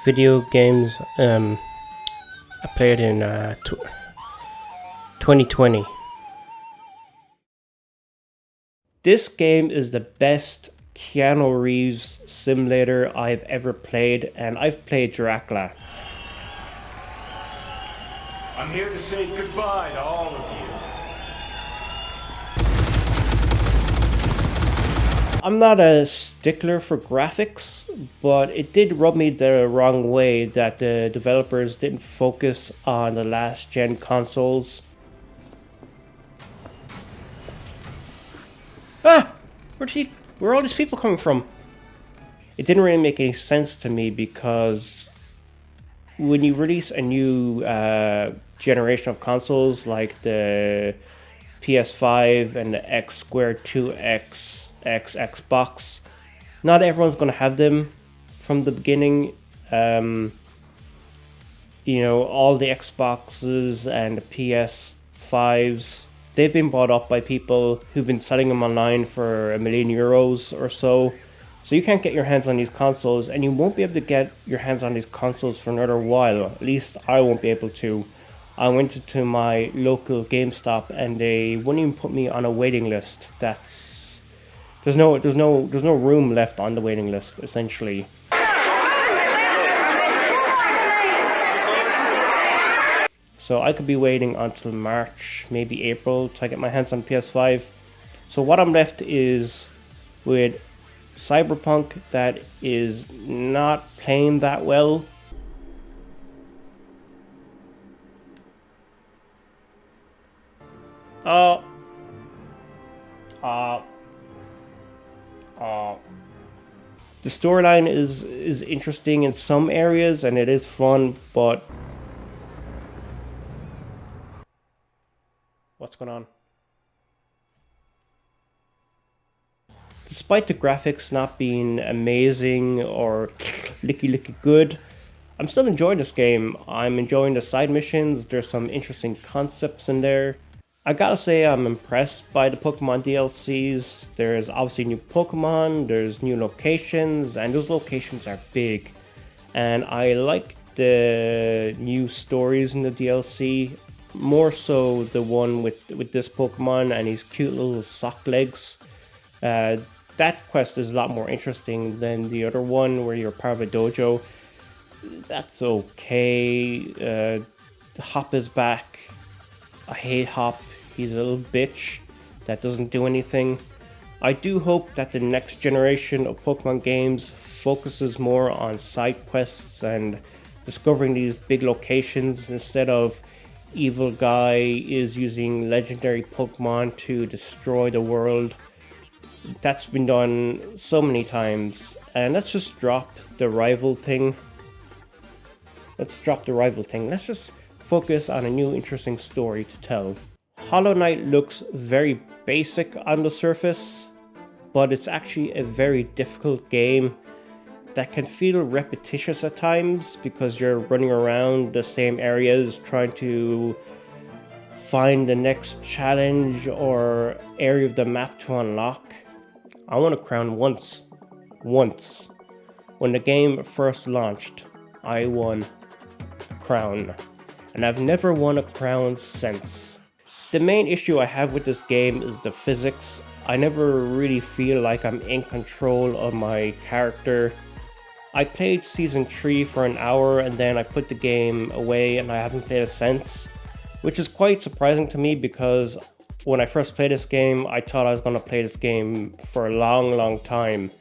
video games I played in 2020. This game is the best Keanu Reeves simulator I've ever played, and I've played Dracula. I'm here to say goodbye to all of you. I'm not a stickler for graphics, but it did rub me the wrong way that the developers didn't focus on the last gen consoles. Ah! Where are all these people coming from? It didn't really make any sense to me because when you release a new generation of consoles like the PS5 and the X Squared 2X Xbox, not everyone's going to have them from the beginning. You know, all the Xboxes and the PS5s, they've been bought up by people who've been selling them online for €1 million or so. So you can't get your hands on these consoles, and you won't be able to get your hands on these consoles for another while. At least I won't be able to. I went to my local GameStop and they wouldn't even put me on a waiting list. There's no room left on the waiting list, essentially. So I could be waiting until March, maybe April, to get my hands on PS5. So what I'm left is with Cyberpunk that is not playing that well. The storyline is interesting in some areas and it is fun, but what's going on? Despite the graphics not being amazing or licky good, I'm still enjoying this game. I'm enjoying the side missions. There's some interesting concepts in there. I gotta say I'm impressed by the Pokemon DLCs. There's obviously new Pokemon, there's new locations, and those locations are big. And I like the new stories in the DLC, more so the one with this Pokemon and his cute little sock legs. That quest is a lot more interesting than the other one where you're part of a dojo. That's okay. Hop is back. I hate Hop. He's a little bitch that doesn't do anything. I do hope that the next generation of Pokemon games focuses more on side quests and discovering these big locations instead of evil guy is using legendary Pokemon to destroy the world. That's been done so many times. And let's just drop the rival thing. Let's just focus on a new interesting story to tell. Hollow Knight looks very basic on the surface, but it's actually a very difficult game that can feel repetitious at times because you're running around the same areas trying to find the next challenge or area of the map to unlock. I won a crown once. When the game first launched, I won a crown, and I've never won a crown since. The main issue I have with this game is the physics. I never really feel like I'm in control of my character. I played Season 3 for an hour and then I put the game away and I haven't played it since, which is quite surprising to me because when I first played this game, I thought I was going to play this game for a long time.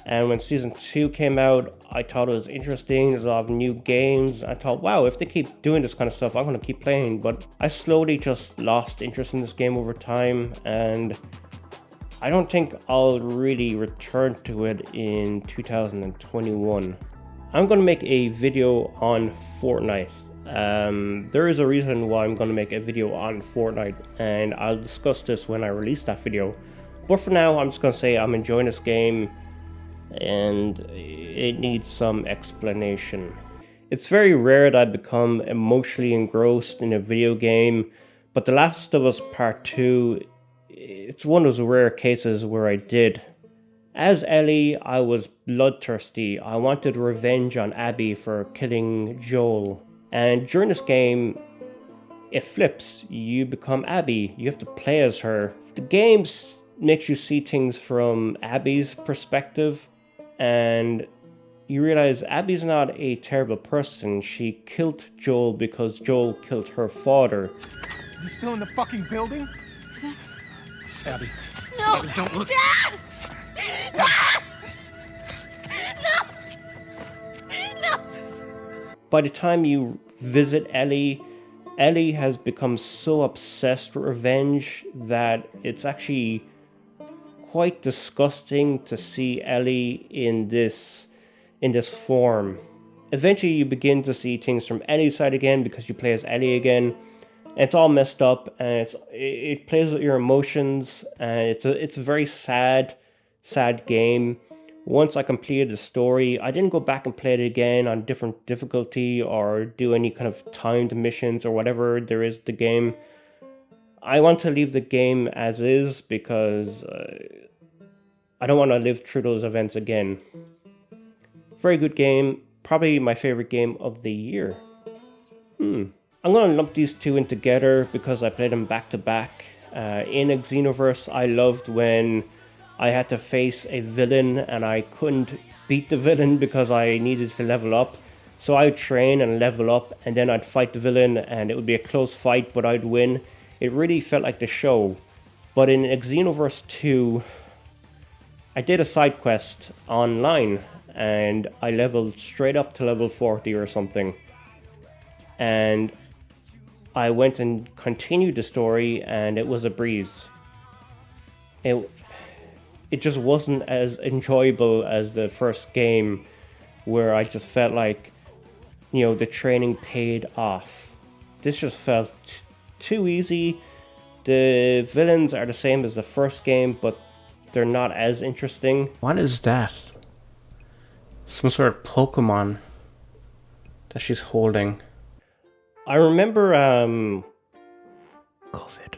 And when Season 2 came out, I thought it was interesting. There's a lot of new games. I thought, wow, if they keep doing this kind of stuff, I'm going to keep playing. But I slowly just lost interest in this game over time. And I don't think I'll really return to it in 2021. I'm going to make a video on Fortnite. There is a reason why I'm going to make a video on Fortnite. And I'll discuss this when I release that video. But for now, I'm just going to say I'm enjoying this game. And it needs some explanation. It's very rare that I become emotionally engrossed in a video game, but The Last of Us Part 2, it's one of those rare cases where I did. As Ellie, I was bloodthirsty. I wanted revenge on Abby for killing Joel. And during this game, it flips. You become Abby. You have to play as her. The game makes you see things from Abby's perspective, and you realize Abby's not a terrible person. She killed Joel because Joel killed her father. Is he still in the fucking building? Abby. No! Abby, don't look. Dad! Dad! No! No! By the time you visit Ellie, Ellie has become so obsessed with revenge that it's actually quite disgusting to see Ellie in this form. Eventually you begin to see things from Ellie's side again because you play as Ellie again. And it's all messed up, and it plays with your emotions, and it's a very sad game. Once I completed the story, I didn't go back and play it again on different difficulty or do any kind of timed missions or whatever there is the game. I want to leave the game as is because I don't want to live through those events again. Very good game, probably my favorite game of the year. I'm going to lump these two in together because I played them back to back. In a Xenoverse, I loved when I had to face a villain and I couldn't beat the villain because I needed to level up. So I would train and level up, and then I'd fight the villain, and it would be a close fight, but I'd win. It really felt like the show. But in Xenoverse 2, I did a side quest online, and I leveled straight up to level 40 or something. And I went and continued the story, and it was a breeze. It just wasn't as enjoyable as the first game, where I just felt like, the training paid off. This just felt too easy. The villains are the same as the first game, but they're not as interesting. What is that? Some sort of Pokemon that she's holding. I remember COVID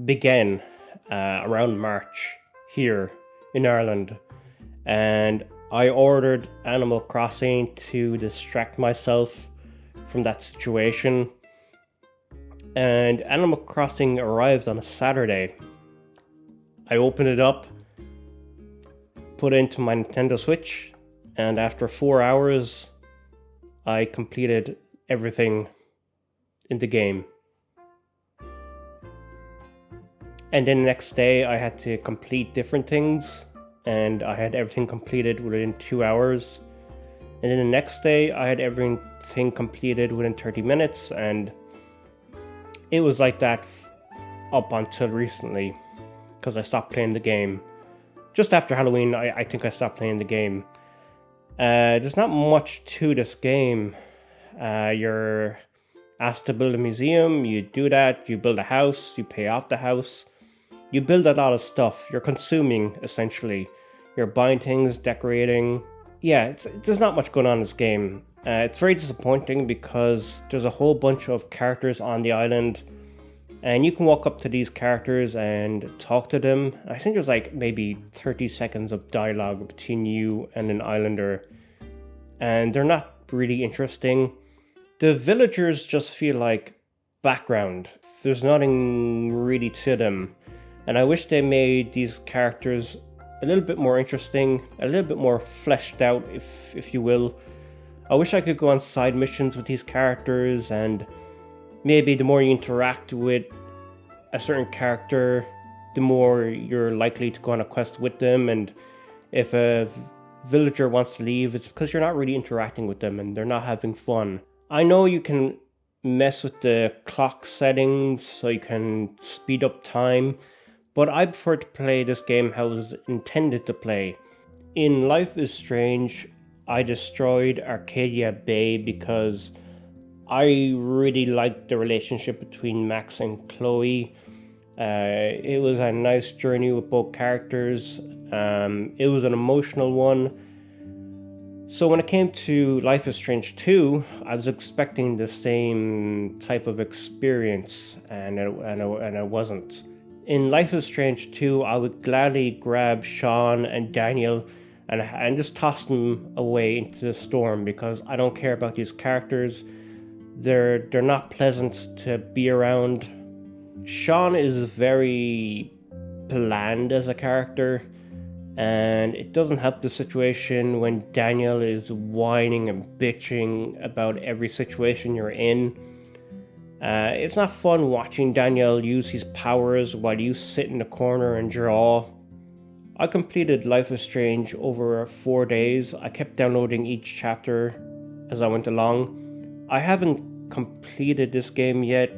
began around March here in Ireland, and I ordered Animal Crossing to distract myself from that situation. And Animal Crossing arrived on a Saturday. I opened it up, put it into my Nintendo Switch, and after 4 hours, I completed everything in the game. And then the next day I had to complete different things, and I had everything completed within 2 hours. And then the next day I had everything completed within 30 minutes, and it was like that up until recently, because I stopped playing the game. Just after Halloween, I think I stopped playing the game. There's not much to this game. You're asked to build a museum, you do that, you build a house, you pay off the house, you build a lot of stuff, you're consuming essentially. You're buying things, decorating. Yeah, there's not much going on in this game. It's very disappointing because there's a whole bunch of characters on the island, and you can walk up to these characters and talk to them. I think there's like maybe 30 seconds of dialogue between you and an islander, and they're not really interesting. The villagers just feel like background. There's nothing really to them. And I wish they made these characters a little bit more interesting, a little bit more fleshed out, if you will. I wish I could go on side missions with these characters, and maybe the more you interact with a certain character, the more you're likely to go on a quest with them. And if a villager wants to leave, it's because you're not really interacting with them and they're not having fun. I know you can mess with the clock settings so you can speed up time, but I prefer to play this game how it was intended to play. In Life is Strange, I destroyed Arcadia Bay because I really liked the relationship between Max and Chloe. It was a nice journey with both characters. It was an emotional one. So when it came to Life is Strange 2, I was expecting the same type of experience, and it wasn't. In Life is Strange 2, I would gladly grab Sean and Daniel and just toss them away into the storm because I don't care about these characters. They're not pleasant to be around. Sean is very bland as a character, and it doesn't help the situation when Daniel is whining and bitching about every situation you're in. It's not fun watching Daniel use his powers while you sit in the corner and draw. I completed Life is Strange over 4 days. I kept downloading each chapter as I went along. I haven't completed this game yet,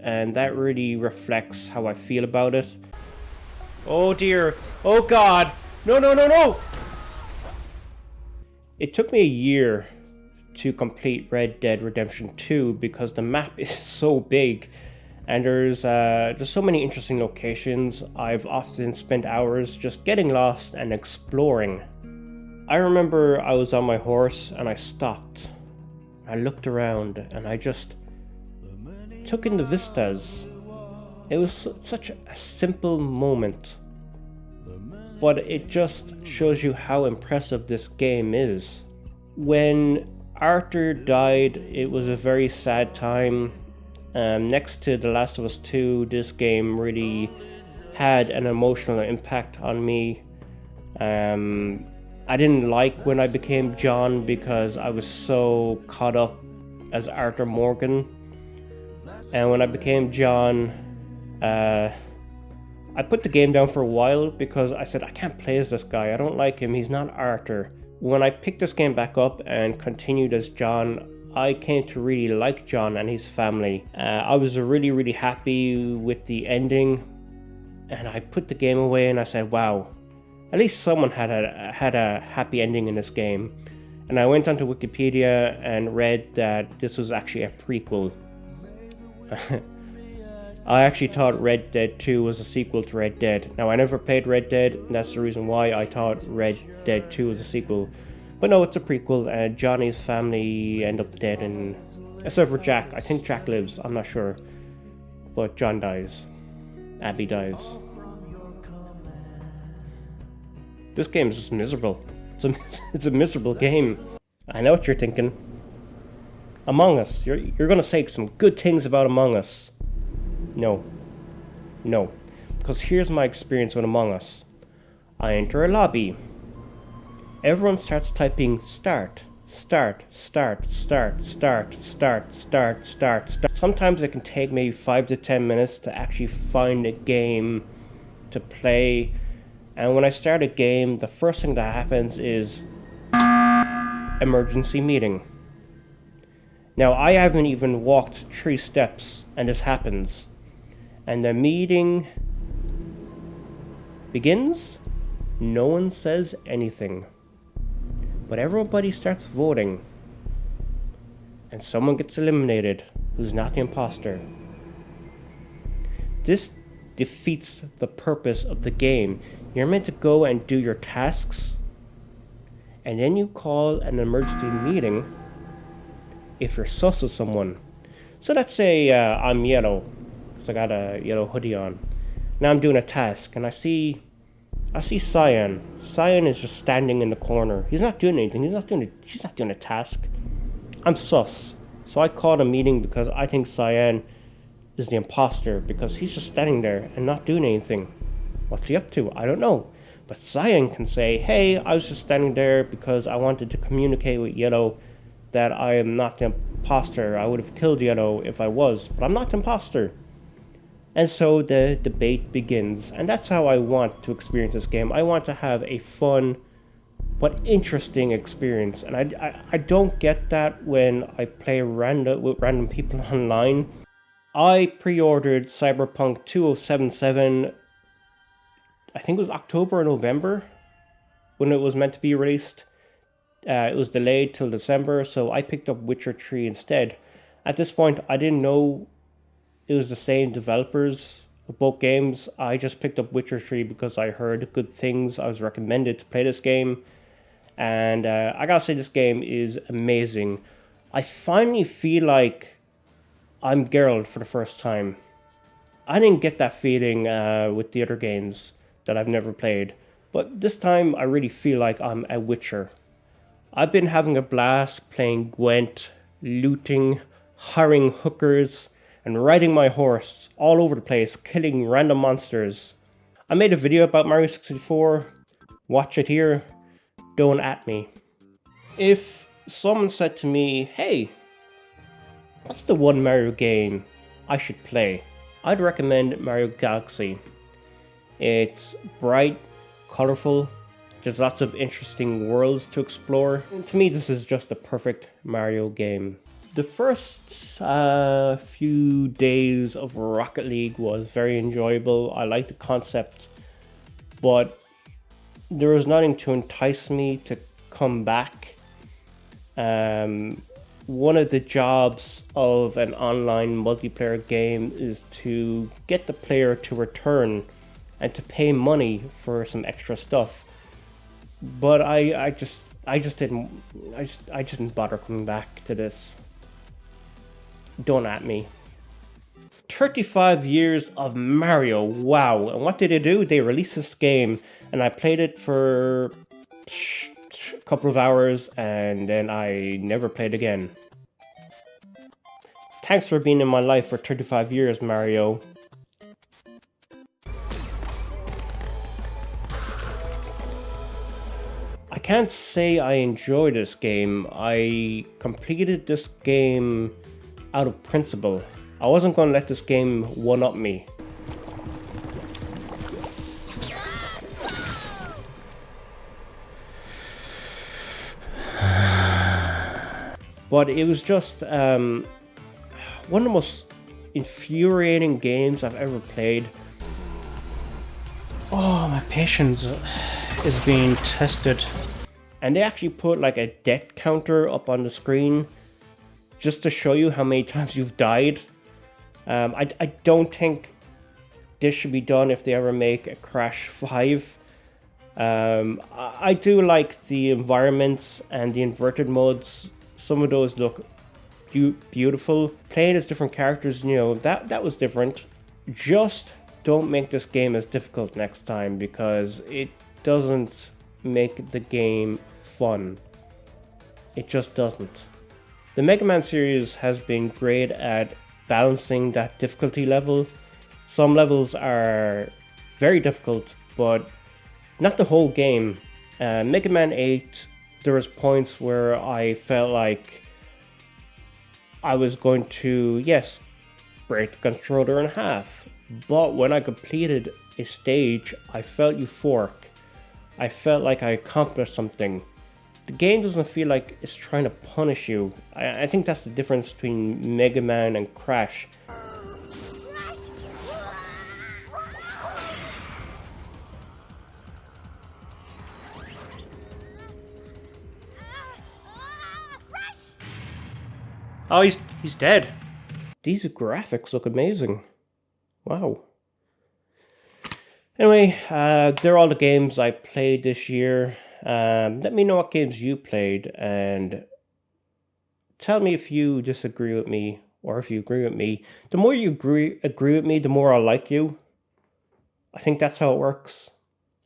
and that really reflects how I feel about it. Oh dear, oh god, no, no, no, no! It took me a year to complete Red Dead Redemption 2 because the map is so big and there's so many interesting locations. I've often spent hours just getting lost and exploring. I remember I was on my horse and I stopped. I looked around and I just took in the vistas. It was such a simple moment, but it just shows you how impressive this game is. When Arthur died, it was a very sad time. Next to The Last of Us 2, this game really had an emotional impact on me. I didn't like when I became John because I was so caught up as Arthur Morgan. And when I became John, I put the game down for a while because I said, I can't play as this guy. I don't like him. He's not Arthur. When I picked this game back up and continued as John, I came to really like John and his family. I was really happy with the ending, and I put the game away and I said, wow, at least someone had a happy ending in this game. And I went onto Wikipedia and read that this was actually a prequel. I actually thought Red Dead 2 was a sequel to Red Dead. Now, I never played Red Dead, and that's the reason why I thought Red Dead 2 was a sequel. But no, it's a prequel, and Johnny's family end up dead, and except for Jack. I think Jack lives, I'm not sure. But John dies. Abby dies. This game is just miserable. It's a miserable game. I know what you're thinking. Among Us. You're gonna say some good things about Among Us. No. No. Because here's my experience with Among Us. I enter a lobby. Everyone starts typing start, start, start, start, start, start, start, start, start. Sometimes it can take maybe 5 to 10 minutes to actually find a game to play. And when I start a game, the first thing that happens is emergency meeting. Now, I haven't even walked 3 steps and this happens. And the meeting begins. No one says anything. But everybody starts voting. And someone gets eliminated who's not the imposter. This defeats the purpose of the game. You're meant to go and do your tasks, and then you call an emergency meeting if you're sus of someone. So let's say I'm yellow, because I got a yellow hoodie on. Now I'm doing a task, and I see Cyan. Cyan is just standing in the corner. He's not doing anything. He's not doing a task. I'm sus. So I called a meeting because I think Cyan is the imposter because he's just standing there and not doing anything. What's he up to? I don't know. But Cyan can say, hey, I was just standing there because I wanted to communicate with Yellow that I am not the imposter. I would have killed Yellow if I was, but I'm not the imposter. And so the debate begins, and that's how I want to experience this game. I want to have a fun but interesting experience, and I don't get that when I play with random people online. I pre-ordered Cyberpunk 2077, I think it was October or November when it was meant to be released. It was delayed till December, so I picked up Witcher 3 instead. At this point, I didn't know it was the same developers of both games. I just picked up Witcher 3 because I heard good things. I was recommended to play this game. And I gotta say, this game is amazing. I finally feel like I'm Geralt for the first time. I didn't get that feeling with the other games that I've never played, but this time I really feel like I'm a Witcher. I've been having a blast playing Gwent, looting, hiring hookers, and riding my horse all over the place, killing random monsters. I made a video about Mario 64, watch it here, don't at me. If someone said to me, hey, what's the one Mario game I should play? I'd recommend Mario Galaxy. It's bright, colorful, there's lots of interesting worlds to explore. And to me, this is just the perfect Mario game. The first few days of Rocket League was very enjoyable. I liked the concept, but there was nothing to entice me to come back. One of the jobs of an online multiplayer game is to get the player to return and to pay money for some extra stuff. But I just didn't bother coming back to this. Don't at me. 35 years of Mario, wow. And what did they do? They released this game and I played it for a couple of hours and then I never played again. Thanks for being in my life for 35 years, Mario. I can't say I enjoyed this game. I completed this game out of principle. I wasn't going to let this game one-up me. But it was just one of the most infuriating games I've ever played. Oh, my patience is being tested. And they actually put like a death counter up on the screen just to show you how many times you've died. I don't think this should be done if they ever make a Crash 5. I do like the environments and the inverted modes. Some of those look beautiful. Playing as different characters, you know, that was different. Just don't make this game as difficult next time because it doesn't make the game fun. It just doesn't. The Mega Man series has been great at balancing that difficulty level. Some levels are very difficult, but not the whole game. Mega Man 8, there was points where I felt like I was going to, yes, break the controller in half. But when I completed a stage, I felt euphoric. I felt like I accomplished something. The game doesn't feel like it's trying to punish you. I think that's the difference between Mega Man and Crash. Oh, he's dead. These graphics look amazing. Wow. Anyway, they're all the games I played this year. Let me know what games you played and tell me if you disagree with me or if you agree with me. The more you agree with me, the more I like you. I think that's how it works.